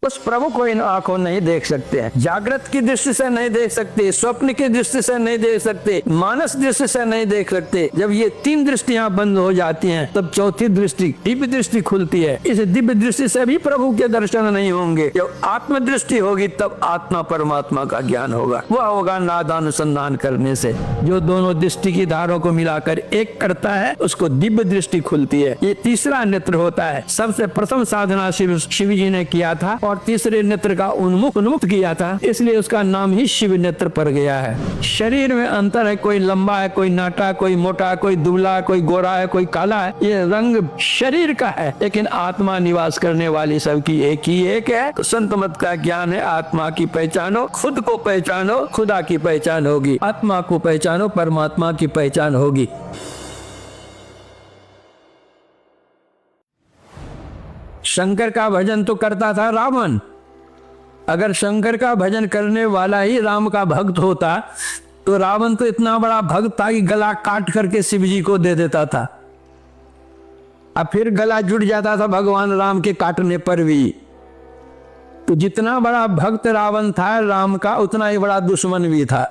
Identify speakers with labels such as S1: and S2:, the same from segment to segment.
S1: उस प्रभु को इन आंखों नहीं देख सकते हैं। जागृत की दृष्टि से नहीं देख सकते, स्वप्न की दृष्टि से नहीं देख सकते, मानस दृष्टि से नहीं देख सकते। जब ये तीन दृष्टियां बंद हो जाती हैं तब चौथी दृष्टि दिव्य दृष्टि खुलती है। इस दिव्य दृष्टि से भी प्रभु के दर्शन नहीं होंगे। जब आत्म दृष्टि होगी तब आत्मा परमात्मा का ज्ञान होगा। वह होगा नादानुसंधान करने से। जो दोनों दृष्टि की धारों को मिलाकर एक करता है उसको दिव्य दृष्टि खुलती है। ये तीसरा नेत्र होता है। सबसे प्रथम साधना शिव जी ने किया था और तीसरे नेत्र का उन्मुक्त किया था, इसलिए उसका नाम ही शिव नेत्र पड़ गया है। शरीर में अंतर है, कोई लंबा है, कोई नाटा, कोई मोटा, कोई दुबला, कोई गोरा है, कोई काला है। ये रंग शरीर का है, लेकिन आत्मा निवास करने वाली सबकी एक ही एक है। तो संत मत का ज्ञान है, आत्मा की पहचानो, खुद को पहचानो, खुदा की पहचान होगी। आत्मा को पहचानो, परमात्मा की पहचान होगी। शंकर का भजन तो करता था रावण। अगर शंकर का भजन करने वाला ही राम का भक्त होता तो रावण तो इतना बड़ा भक्त था कि गला काट करके शिव जी को दे देता था। अब फिर गला जुड़ जाता था भगवान राम के काटने पर भी। तो जितना बड़ा भक्त रावण था राम का, उतना ही बड़ा दुश्मन भी था।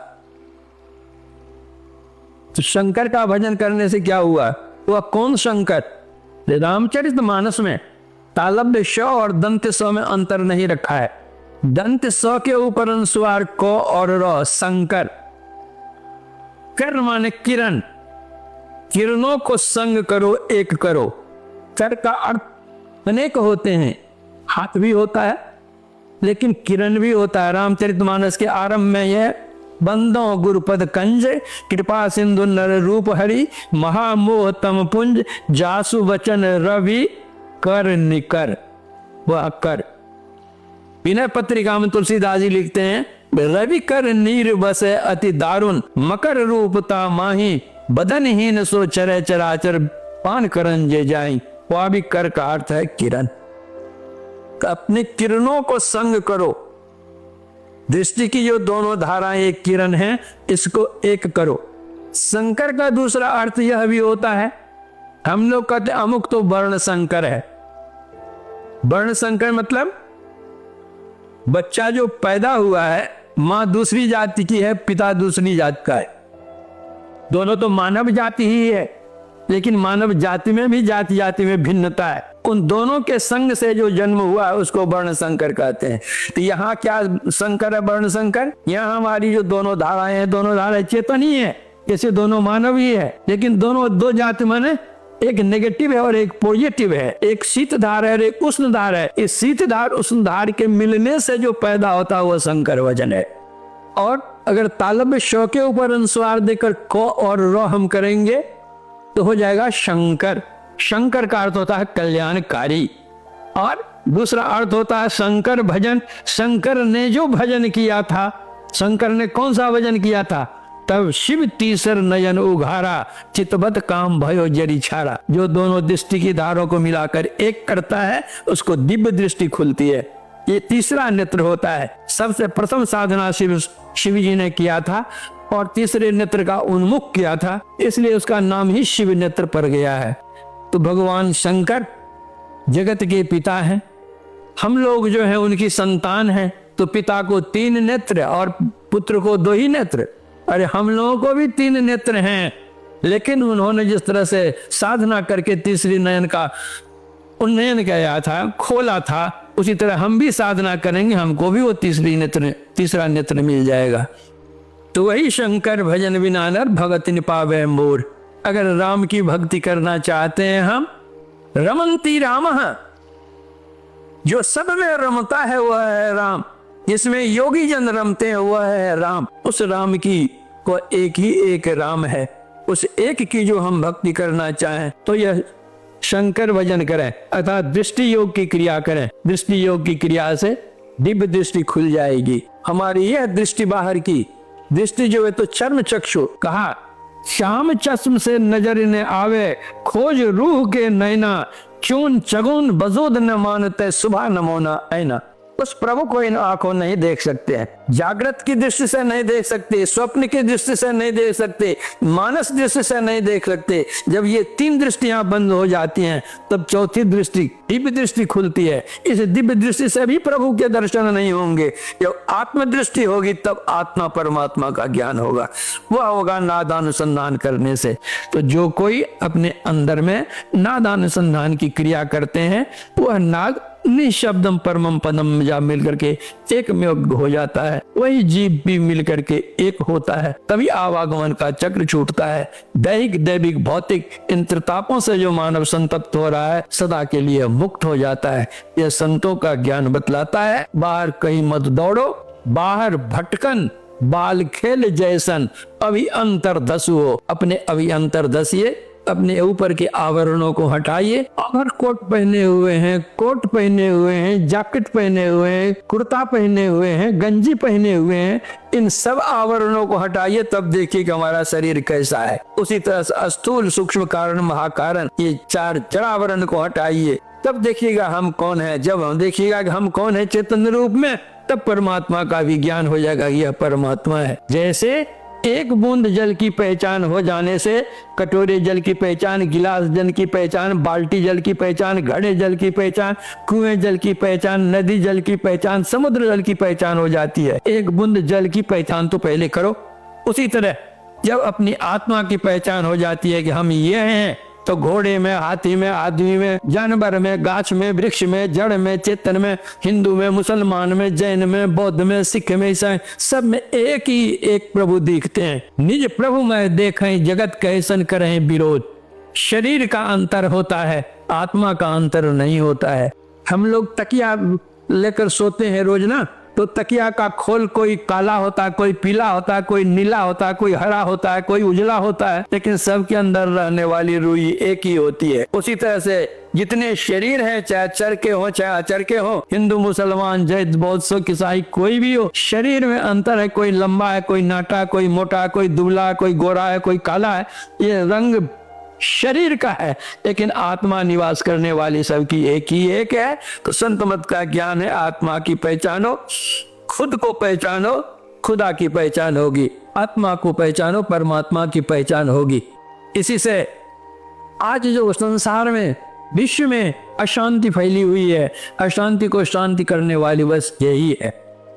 S1: तो शंकर का भजन करने से क्या हुआ? वह कौन शंकर? रामचरितमानस में तालव्य श और दंत स में अंतर नहीं रखा है। दंत स के ऊपर अनुस्वार क और र, शंकर। कर माने किरण, किरणों को संग करो, एक करो। कर का अर्थ अनेक होते हैं, हाथ भी होता है लेकिन किरण भी होता है। रामचरितमानस के आरंभ में यह बंदों गुरुपद कंज, कृपा सिंधु नर रूप हरि, महामोह तम पुंज, जासु वचन रवि कर निकर। वह कर। विनय पत्रिका में तुलसीदास जी लिखते हैं, रवि कर नीर बसे अति दारुण, मकर रूपता माही, बदनहीन सो चरे चराचर, पान करन जे जाई। वह भी कर का अर्थ है किरण। अपनी किरणों को संग करो। दृष्टि की जो दोनों धाराएं एक किरण हैं, इसको एक करो। शंकर का दूसरा अर्थ यह भी होता है, हम लोग कहते अमुक तो वर्ण संकर है। वर्ण संकर मतलब बच्चा जो पैदा हुआ है, मां दूसरी जाति की है, पिता दूसरी जाति का है। दोनों तो मानव जाति ही है, लेकिन मानव जाति में भी जाति जाति में भिन्नता है। उन दोनों के संग से जो जन्म हुआ है उसको वर्ण संकर कहते हैं। तो यहाँ क्या संकर है? वर्ण संकर। यहाँ हमारी जो दोनों धाराएं हैं, दोनों धाराएं चेतन ही है, जैसे दोनों मानव ही है, लेकिन दोनों दो जाति माने एक नेगेटिव है और एक पॉजिटिव है, एक शीत धार है और एक उष्ण धार है। इस शीत धार उष्ण धार के मिलने से जो पैदा होता है वह शंकर वजन है। और अगर तालव्य श के ऊपर अनुस्वार देकर क और र हम करेंगे तो हो जाएगा शंकर। शंकर का अर्थ होता है कल्याणकारी। और दूसरा अर्थ होता है शंकर भजन। शंकर ने जो भजन किया था, शंकर ने कौन सा भजन किया था? तब शिव तीसर नयन उघारा, चितबत काम भयो जरी छारा। जो दोनों दृष्टि की धारों को मिलाकर एक करता है उसको दिव्य दृष्टि खुलती है। ये तीसरा नेत्र होता है। सबसे प्रथम साधना शिव जी ने किया था और तीसरे नेत्र का उन्मुख किया था, इसलिए उसका नाम ही शिव नेत्र पड़ गया है। तो भगवान शंकर जगत के पिता हैं। हम लोग जो है उनकी संतान हैं। तो पिता को 3 नेत्र और पुत्र को 2 ही नेत्र। अरे हम लोगों को भी 3 नेत्र हैं, लेकिन उन्होंने जिस तरह से साधना करके तीसरी नयन का उन्नयन किया था, खोला था, उसी तरह हम भी साधना करेंगे, हमको भी वो तीसरा नेत्र मिल जाएगा। तो वही शंकर भजन बिना नर भगत न पावे मोर। अगर राम की भक्ति करना चाहते हैं हम, रमंती राम, जो सब में रमता है वह है राम। जिसमें योगी जन रमते हैं वह है राम। उस राम की को एक ही एक राम है। उस एक की जो हम भक्ति करना चाहें तो यह शंकर भजन करें, अर्थात दृष्टि योग की क्रिया करें। दृष्टि योग की क्रिया से दिव्य दृष्टि खुल जाएगी। हमारी यह दृष्टि बाहर की दृष्टि जो है तो चर्म चक्षु कहा, श्याम चश्म से नजर ने आवे, खोज रूह के नैना, चून चगुन बजोद न मानते सुबह नमोना ऐना। उस प्रभु को इन आंखों नहीं देख सकते हैं, जागृत की दृष्टि से नहीं देख सकते, स्वप्न की दृष्टि से नहीं देख सकते, मानस दृष्टि से नहीं देख सकते। जब ये तीन दृष्टियां बंद हो जाती हैं तब चौथी दृष्टि, दिव्य दृष्टि खुलती है। इस दिव्य दृष्टि से भी प्रभु के दर्शन नहीं होंगे। जब आत्म दृष्टि होगी तब आत्मा परमात्मा का ज्ञान होगा, वह होगा नादानुसंधान करने से। तो जो कोई अपने अंदर में नादानुसंधान की क्रिया करते हैं वह नाग निशब्दम परमम पदम जा मिल करके एक में हो जाता है, वही जीव भी मिल करके एक होता है। तभी आवागमन का चक्र छूटता है। दैहिक दैविक भौतिक इन त्रितापों से जो मानव संतप्त हो रहा है सदा के लिए मुक्त हो जाता है। यह संतों का ज्ञान बतलाता है। बाहर कहीं मत दौड़ो, बाहर भटकन बाल खेल जैसन अभी अंतर धसुओ। अपने अभी अंतर धसिए, अपने ऊपर के आवरणों को हटाइए। अगर कोट पहने हुए हैं, कोट पहने हुए हैं, जैकेट पहने हुए हैं, कुर्ता पहने हुए हैं, गंजी पहने हुए हैं, इन सब आवरणों को हटाइए, तब देखिए कि हमारा शरीर कैसा है। उसी तरह से स्थूल सूक्ष्म कारण महाकारण ये चार जड़ावरण को हटाइए, तब देखिएगा हम कौन है। जब हम देखिएगा कि हम कौन है चेतन रूप में, तब परमात्मा का भी ज्ञान हो जाएगा, यह परमात्मा है। जैसे एक बूंद जल की पहचान हो जाने से कटोरे जल की पहचान, गिलास जल की पहचान, बाल्टी जल की पहचान, घड़े जल की पहचान, कुएं जल की पहचान, नदी जल की पहचान, समुद्र जल की पहचान हो जाती है। एक बूंद जल की पहचान तो पहले करो। उसी तरह जब अपनी आत्मा की पहचान हो जाती है कि हम ये हैं, तो घोड़े में, हाथी में, आदमी में, जानवर में, गाछ में, वृक्ष में, जड़ में, चेतन में, हिंदू में, मुसलमान में, जैन में, बौद्ध में, सिख में, ईसाई, सब में एक ही एक प्रभु दिखते हैं। निज प्रभु में देखें जगत कैसन करें विरोध। शरीर का अंतर होता है, आत्मा का अंतर नहीं होता है। हम लोग तकिया लेकर सोते हैं रोज ना, तो तकिया का खोल कोई काला होता है, कोई पीला होता है, कोई नीला होता है, कोई हरा होता है, कोई उजला होता है, लेकिन सबके अंदर रहने वाली रुई एक ही होती है। उसी तरह से जितने शरीर हैं, चाहे चर के हो चाहे अचर के हो, हिंदू मुसलमान जैन बौद्ध सिख ईसाई कोई भी हो, शरीर में अंतर है। कोई लंबा है, कोई नाटा, कोई मोटा, कोई दुबला, कोई गोरा है, कोई काला है। ये रंग शरीर का है, लेकिन आत्मा निवास करने वाली सबकी एक ही एक है। तो संत मत का ज्ञान है, आत्मा की पहचानो, खुद को पहचानो, खुदा की पहचान होगी। आत्मा को पहचानो, परमात्मा की पहचान होगी। इसी से आज जो संसार में, विश्व में अशांति फैली हुई है, अशांति को शांति करने वाली बस यही है।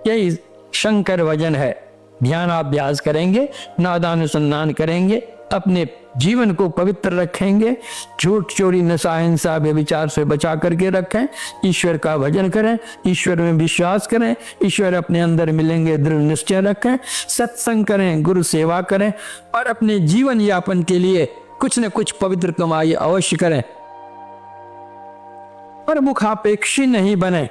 S1: यही शंकर भजन है। ध्यान अभ्यास करेंगे, नादानुसंधान करेंगे, अपने जीवन को पवित्र रखेंगे, झूठ चोरी नशा हिंसा व्यभिचार से बचा करके रखें, ईश्वर का भजन करें, ईश्वर में विश्वास करें, ईश्वर अपने अंदर मिलेंगे, दृढ़ निश्चय रखें, सत्संग करें, गुरु सेवा करें और अपने जीवन यापन के लिए कुछ न कुछ पवित्र कमाई अवश्य करें और मुखापेक्षी नहीं बने।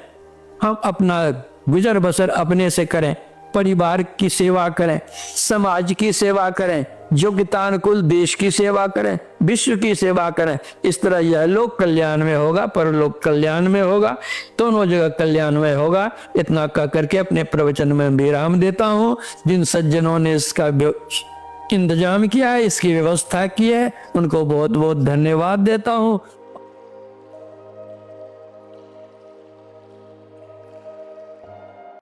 S1: हम अपना गुजर बसर अपने से करें, परिवार की सेवा करें, समाज की सेवा करें, योग्यतानुकूल देश की सेवा करें, विश्व की सेवा करें। इस तरह यह लोक कल्याण में होगा, परलोक कल्याण में होगा, दोनों जगह कल्याण में होगा। इतना कह करके अपने प्रवचन में विराम देता हूँ। जिन सज्जनों ने इसका इंतजाम किया है, इसकी व्यवस्था की है, उनको बहुत बहुत धन्यवाद देता हूँ।